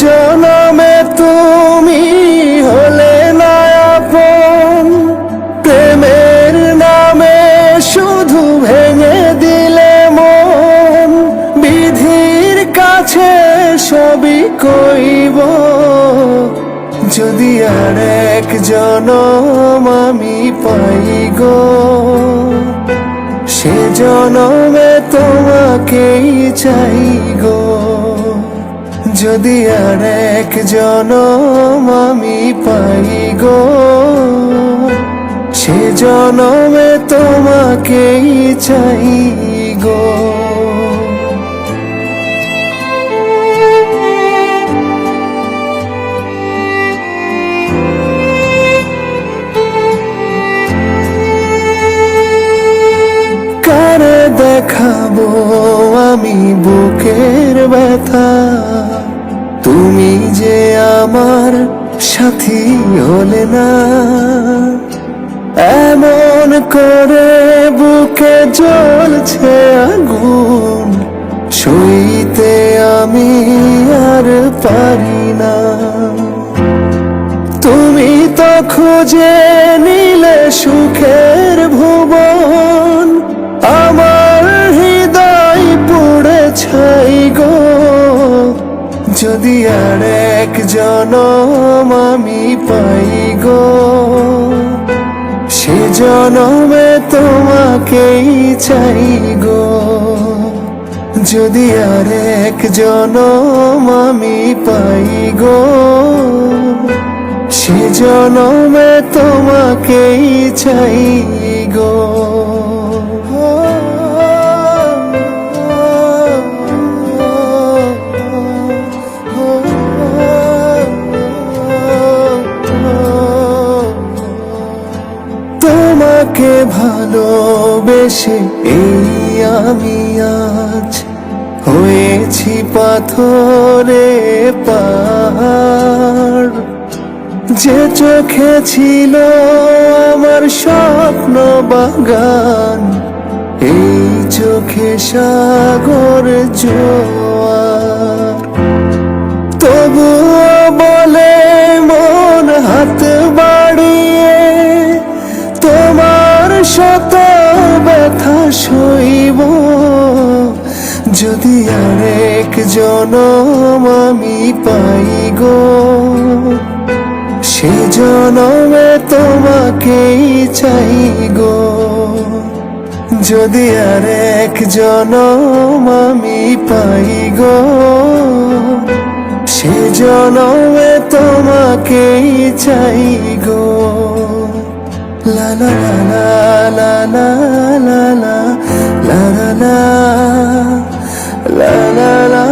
জনমে তুমি হলে না আপন, প্রেমের নামে শুধু ভেঙে দিলে মন। বিধির কাছে সবই কইব, যদি আর এক জনম আমি পাই গো, সে জনমে তোমাকেই চাই গো। যদি আর এক জনম আমি পাই গো, সে জনমে তোমাকেই চাই গো। কারে দেখাবো আমি বুকের ব্যথা, তুমি যে আমার সাথী হলে না। এমন করে বুকে জ্বলছে আগুন, সইতে আমি আর পারি না। তুমি তো খুঁজে নিলে সুখের ভুবন, আমার হৃদয় পুড়ে ছাই গো। যদি আর এক জনম আমি পাই গো, সে জনমে তোমাকেই চাই গো। যদি আর এক জনম আমি পাই গো, সে জনমে তোমাকেই চাই গো। তোমাকে ভালোবেসে এই আমি আজ হয়েছি পাথরে পাহাড়। যে চোখে ছিল আমার স্বপ্ন বাগান, এই চোখে সাগর জোয়ার। তবুও বলে মন হাত বাড়িয়ে, তোমার শত ব্যথা সইব। যদি আর এক জনম আমি পাই গো, সে জনমে তোমাকেই চাই গো। যদি আর এক জনম আমি পাই গো, সে জনমে তোমাকেই চাই গো। লা লা লা লা লা লা লা লা লা লা লা লা লা।